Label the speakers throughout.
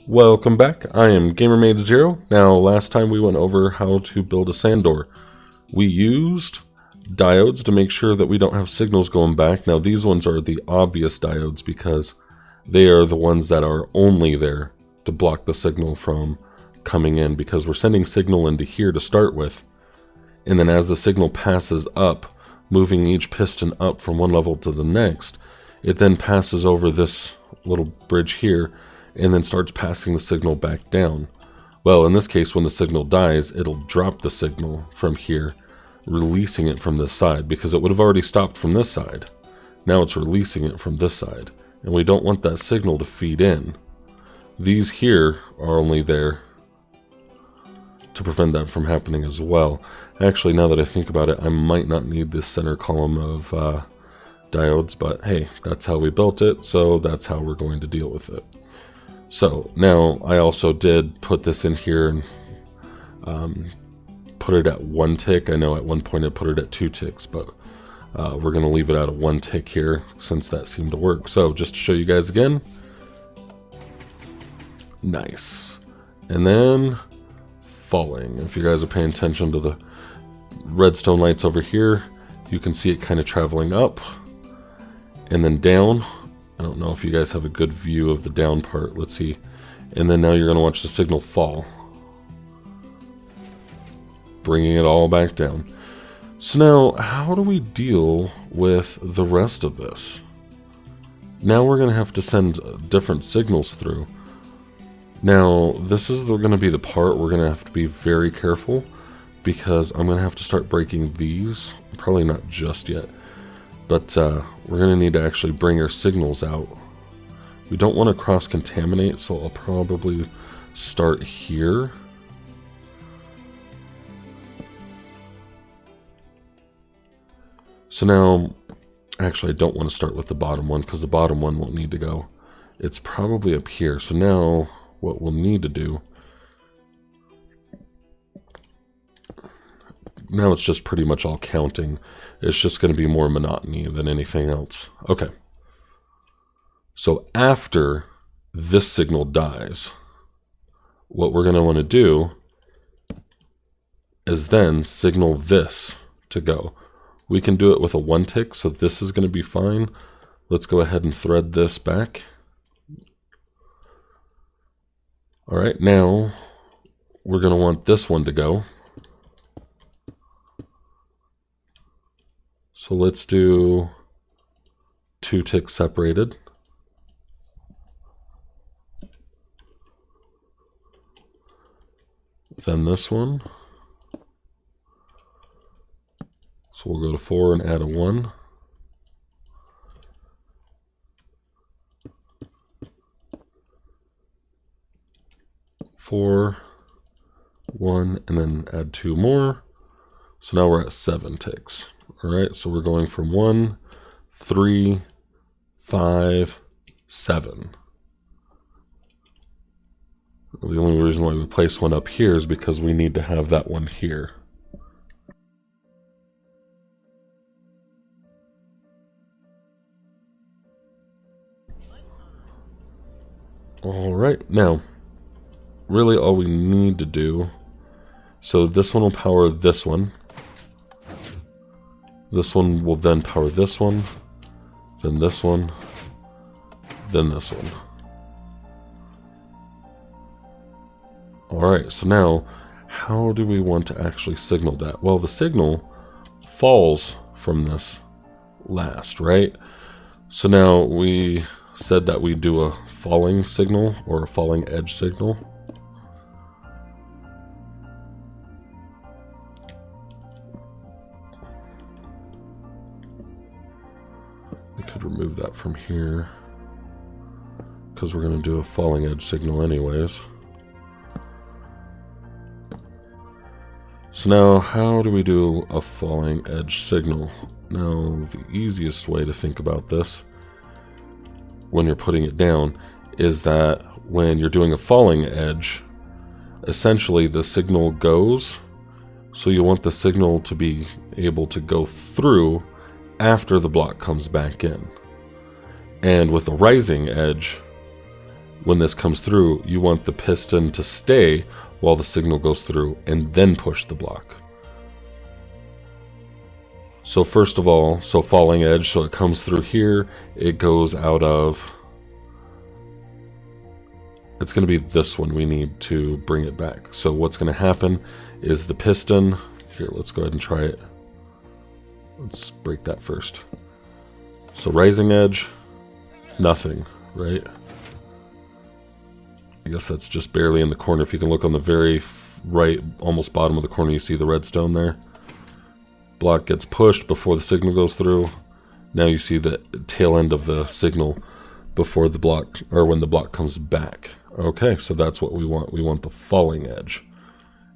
Speaker 1: Welcome back, I am GamerMade0. Now last time we went over how to build a sand door. We used diodes to make sure that we don't have signals going back. Now these ones are the obvious diodes because they are the ones that are only there to block the signal from coming in, because we're sending signal into here to start with, and then as the signal passes up, moving each piston up from one level to the next, it then passes over this little bridge here and then starts passing the signal back down. Well, in this case, when the signal dies, it'll drop the signal from here, releasing it from this side, because it would have already stopped from this side. Now it's releasing it from this side, and we don't want that signal to feed in. These here are only there to prevent that from happening as well. Actually, now that I think about it, I might not need this center column of diodes, but hey, that's how we built it, so that's how we're going to deal with it. So now I also did put this in here and put it at 1 tick. I know at one point I put it at 2 ticks, but we're going to leave it at a 1 tick here since that seemed to work. So just to show you guys again. Nice. And then falling. If you guys are paying attention to the redstone lights over here, you can see it kind of traveling up and then down. I don't know if you guys have a good view of the down part. Let's see. And then now you're going to watch the signal fall, bringing it all back down. So now, how do we deal with the rest of this? Now we're going to have to send different signals through. Now, this is going to be the part we're going to have to be very careful, because I'm going to have to start breaking these. Probably not just yet. But we're going to need to actually bring our signals out. We don't want to cross-contaminate, so I'll probably start here. So now, actually I don't want to start with the bottom one, because the bottom one won't need to go. It's probably up here. So now, what we'll need to do, now it's just pretty much all counting. It's just going to be more monotony than anything else. Okay. So after this signal dies, what we're going to want to do is then signal this to go. We can do it with a 1 tick, so this is going to be fine. Let's go ahead and thread this back. Alright, now we're going to want this one to go. So let's do 2 ticks separated. Then this one. So we'll go to 4 and add a 1. Four, 1, and then add 2 more. So now we're at 7 ticks. Alright, so we're going from 1, 3, 5, 7. The only reason why we place one up here is because we need to have that one here. Alright, now, really all we need to do, so this one will power this one. This one will then power this one, then this one, then this one. Alright, so now, how do we want to actually signal that? Well, the signal falls from this last, right? So now we said that we do a falling signal, or a falling edge signal. Remove that from here, because we're going to do a falling edge signal anyways. So now, how do we do a falling edge signal? Now, the easiest way to think about this when you're putting it down is that when you're doing a falling edge, essentially the signal goes, so you want the signal to be able to go through after the block comes back in. And with a rising edge, when this comes through, you want the piston to stay while the signal goes through and then push the block. So first of all, so falling edge, so it comes through here, it goes out of, it's going to be this one we need to bring it back. So what's going to happen is the piston, here, let's go ahead and try it. Let's break that first. So rising edge, nothing, right? I guess that's just barely in the corner. If you can look on the very right, almost bottom of the corner, you see the redstone there. Block gets pushed before the signal goes through. Now you see the tail end of the signal before the block, or when the block comes back. Okay, so that's what we want. We want the falling edge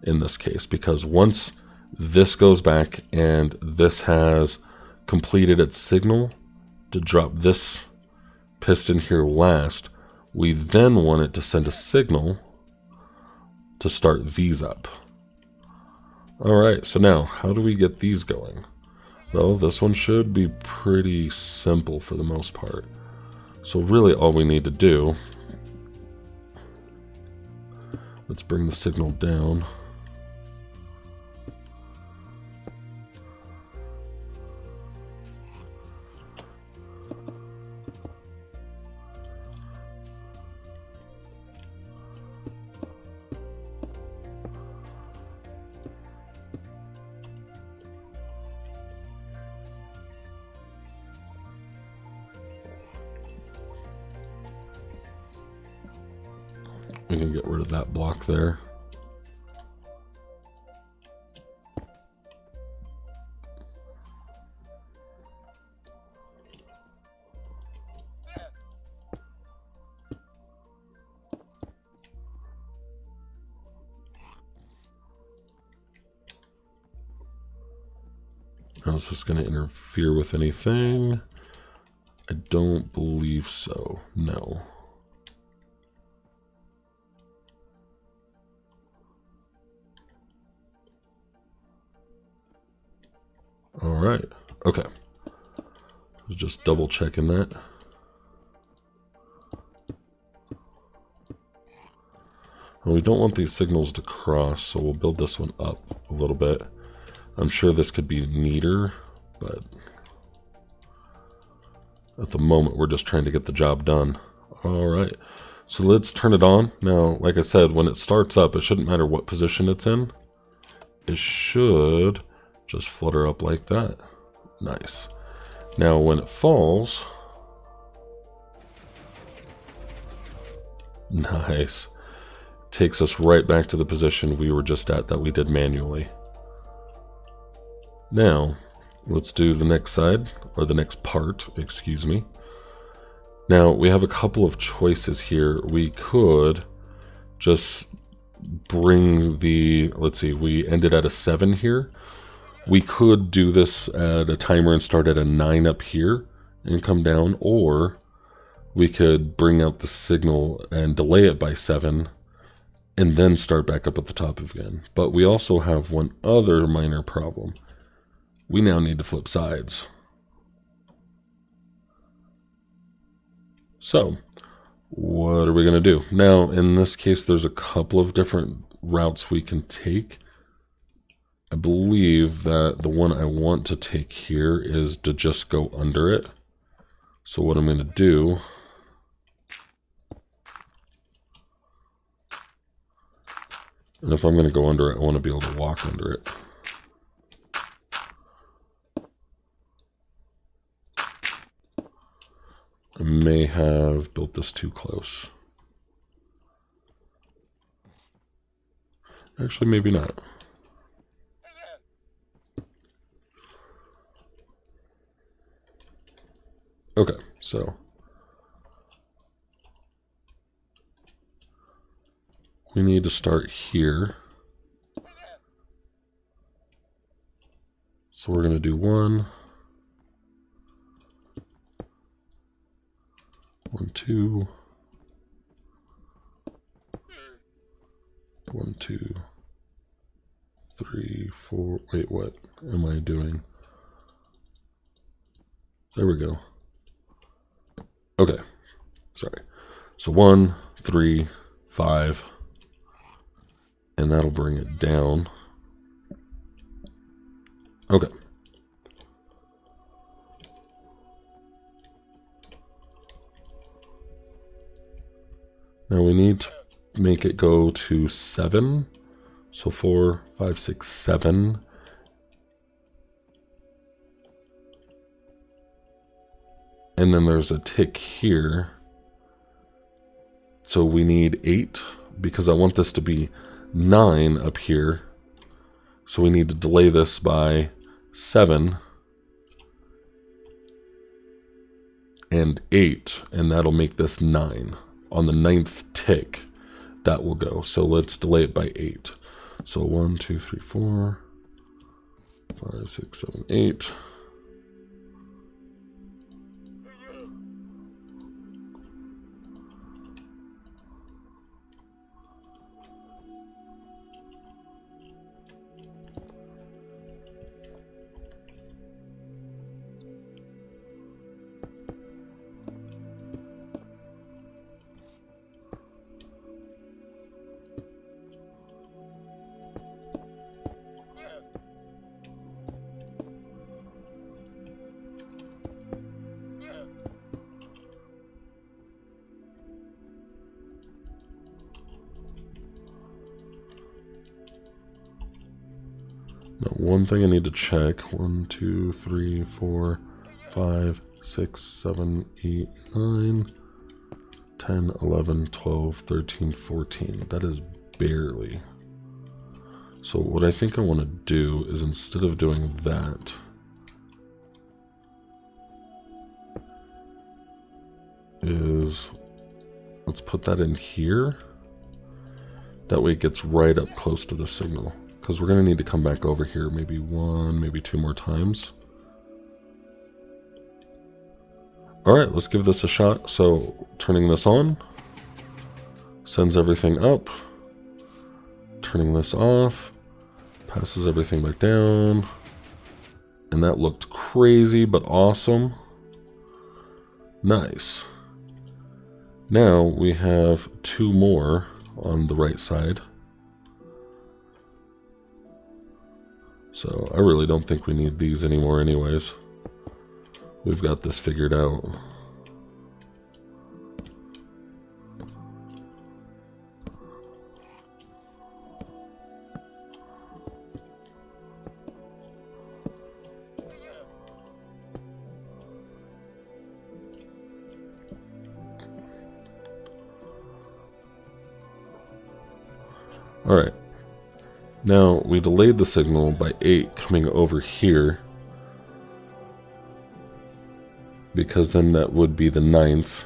Speaker 1: in this case, because once this goes back and this has completed its signal to drop this piston here last, we then want it to send a signal to start these up. Alright, so now, how do we get these going? Well, this one should be pretty simple for the most part. So really all we need to do, let's bring the signal down. We can get rid of that block there. Now, is this going to interfere with anything? I don't believe so. No. Alright, okay. Just double checking that. Well, we don't want these signals to cross, so we'll build this one up a little bit. I'm sure this could be neater, but at the moment we're just trying to get the job done. Alright, so let's turn it on. Now, like I said, when it starts up, it shouldn't matter what position it's in. It should just flutter up like that. Nice. Now when it falls, nice, takes us right back to the position we were just at that we did manually. Now let's do the next side, or the next part, excuse me. Now we have a couple of choices here. We could just bring the, let's see, we ended at a 7 here. We could do this at a timer and start at a 9 up here and come down, or we could bring out the signal and delay it by 7 and then start back up at the top again. But we also have one other minor problem. We now need to flip sides. So, what are we going to do? Now, in this case, there's a couple of different routes we can take. I believe that the one I want to take here is to just go under it. So what I'm going to do, and if I'm going to go under it, I want to be able to walk under it. I may have built this too close. Actually, maybe not. Okay, so we need to start here. So we're going to do 1, 1, 2, 1, 2, 3, 4. Wait, what am I doing? There we go. Okay, sorry. So 1, 3, 5, and that'll bring it down. Okay. Now we need to make it go to 7. So 4, 5, 6, 7. And then there's a tick here. So we need 8 because I want this to be 9 up here. So we need to delay this by 7 and 8, and that'll make this 9. On the 9th tick, that will go. So let's delay it by 8. So 1, 2, 3, 4, 5, 6, 7, 8. Now, one thing I need to check. 1, 2, 3, 4, 5, 6, 7, 8, 9, 10, 11, 12, 13, 14. That is barely. So what I think I want to do is, instead of doing that, is let's put that in here. That way it gets right up close to the signal. Because we're going to need to come back over here maybe 1, maybe 2 more times. Alright, let's give this a shot. So, turning this on sends everything up. Turning this off passes everything back down. And that looked crazy, but awesome. Nice. Now we have 2 more on the right side. So I really don't think we need these anymore anyways. We've got this figured out. Alright. Now, we delayed the signal by 8 coming over here, because then that would be the 9th.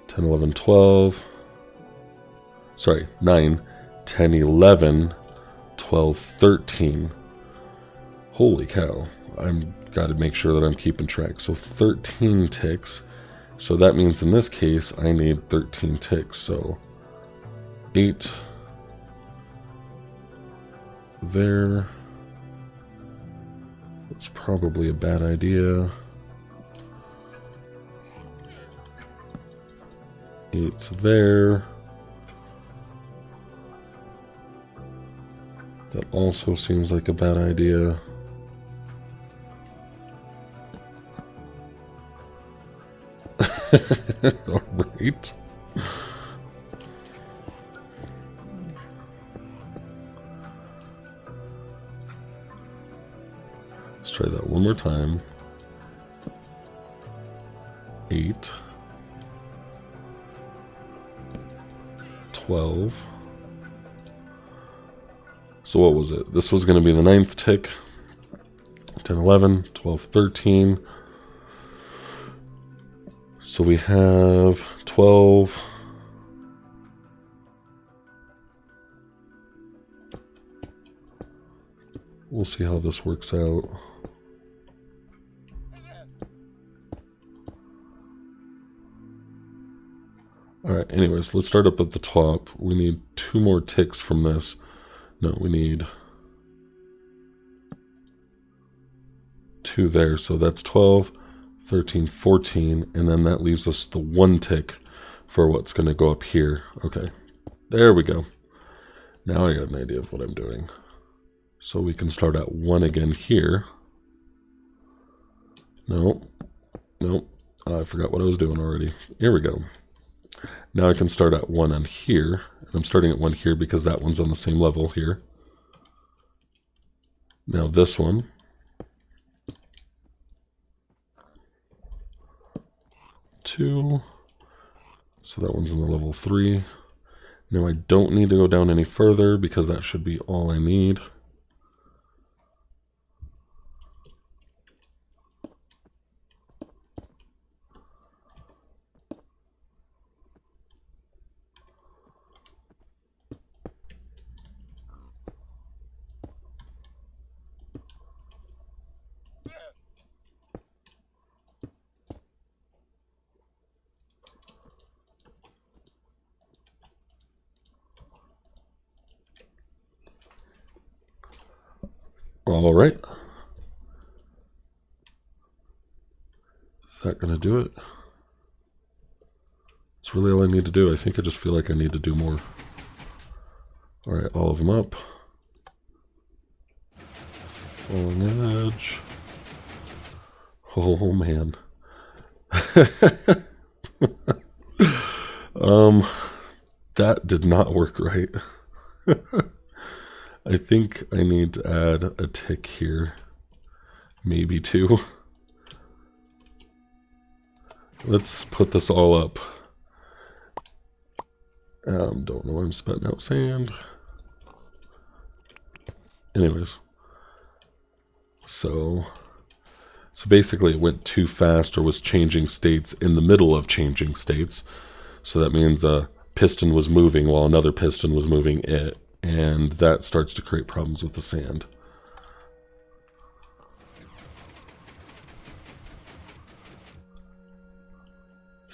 Speaker 1: 10, 11, 12. Sorry, 9, 10, 11, 12, 13. Holy cow. I've got to make sure that I'm keeping track. So 13 ticks. So that means in this case, I need 13 ticks. So 8. There. That's probably a bad idea. 8 there. That also seems like a bad idea. Alright. Let's try that one more time. 8, 12. So what was it? This was going to be the 9th tick. 10, 11, 12, 13. So we have 12. We'll see how this works out. Alright, anyways, let's start up at the top. We need 2 more ticks from this. No, we need 2 there. So that's 12, 13, 14, and then that leaves us the 1 tick for what's going to go up here. Okay, there we go. Now I got an idea of what I'm doing. So we can start at 1 again here. Nope. I forgot what I was doing already. Here we go. Now I can start at 1 on here. And I'm starting at 1 here because that one's on the same level here. Now this one. Two. So that one's in the level 3. Now I don't need to go down any further because that should be all I need. All right. Is that going to do it? That's really all I need to do. I think I just feel like I need to do more. All right, all of them up. Falling edge. Oh, man. That did not work right. I think I need to add a tick here. Maybe 2. Let's put this all up. Don't know why I'm spitting out sand. Anyways. So basically it went too fast or was changing states in the middle of changing states. So that means a piston was moving while another piston was moving it. And that starts to create problems with the sand.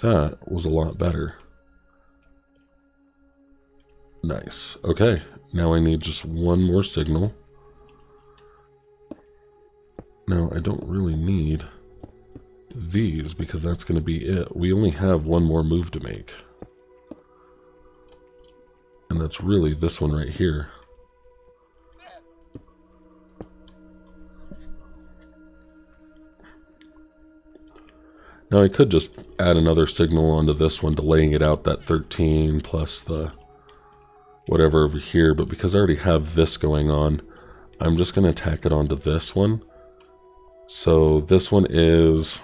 Speaker 1: That was a lot better. Nice. Okay, now I need just one more signal. Now I don't really need these because that's going to be it. We only have one more move to make. And that's really this one right here. Now I could just add another signal onto this one, delaying it out that 13 plus the whatever over here, but because I already have this going on, I'm just going to tack it onto this one. So this one is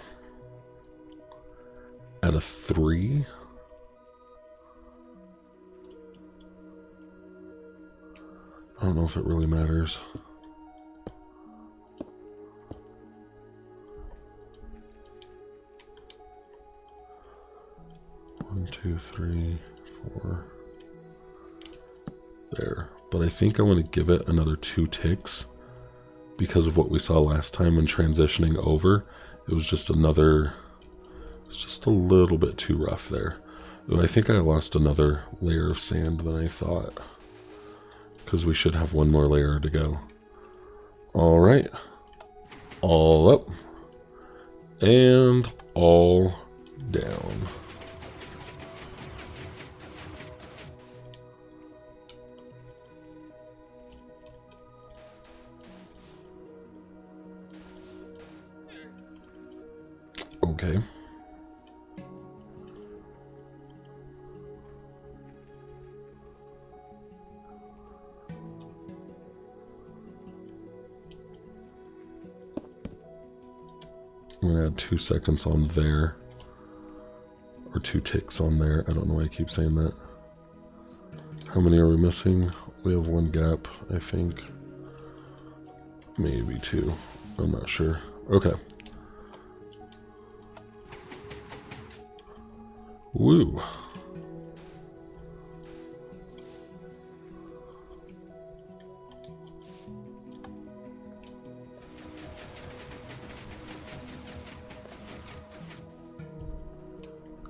Speaker 1: at a 3. I don't know if it really matters. One, 2, 3, 4. There. But I think I want to give it another 2 ticks because of what we saw last time when transitioning over. It was just another... It's just a little bit too rough there. Ooh, I think I lost another layer of sand than I thought, because we should have one more layer to go. Alright. All up. And all down. Okay. I'm going to add 2 seconds on there. Or 2 ticks on there. I don't know why I keep saying that. How many are we missing? We have 1 gap, I think. Maybe 2. I'm not sure. Okay. Woo.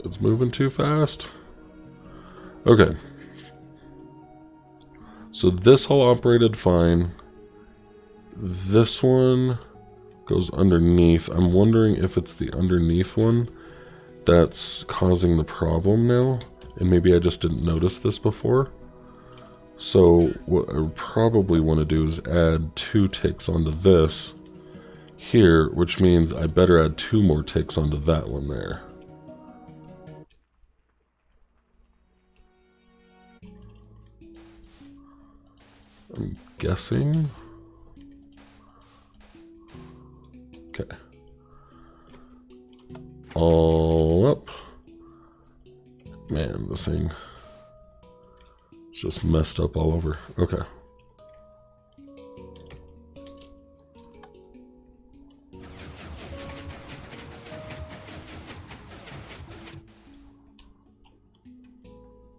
Speaker 1: It's moving too fast. Okay. So this all operated fine. This one goes underneath. I'm wondering if it's the underneath one that's causing the problem now. and maybe I just didn't notice this before. So what I probably want to do is add 2 ticks onto this here, which means I better add 2 more ticks onto that one there. I'm guessing. Okay. All up. Man, this thing is just messed up all over. Okay.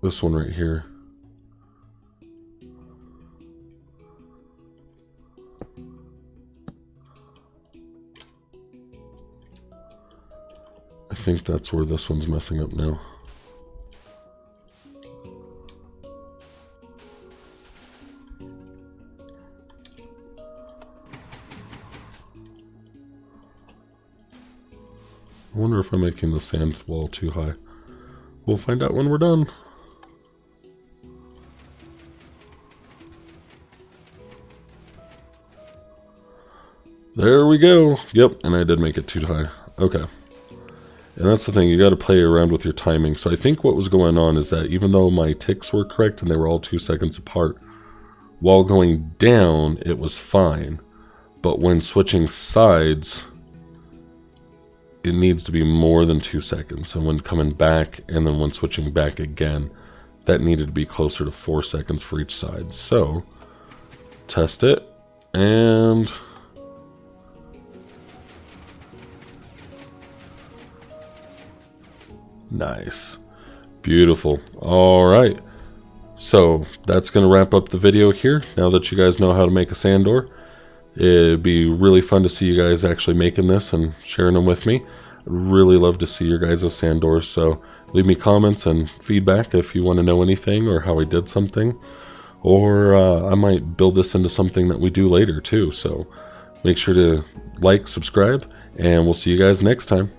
Speaker 1: This one right here. I think that's where this one's messing up now. I wonder if I'm making the sand wall too high. We'll find out when we're done. There we go. Yep, and I did make it too high. Okay. And that's the thing, you got to play around with your timing. So I think what was going on is that even though my ticks were correct and they were all 2 seconds apart, while going down, it was fine. But when switching sides, it needs to be more than 2 seconds. And when coming back, and then when switching back again, that needed to be closer to 4 seconds for each side. So, test it, and nice. Beautiful. Alright. So, that's going to wrap up the video here. Now that you guys know how to make a sand door, it'd be really fun to see you guys actually making this and sharing them with me. I'd really love to see your guys' sand doors, so leave me comments and feedback if you want to know anything or how I did something. Or I might build this into something that we do later too. So make sure to like, subscribe, and we'll see you guys next time.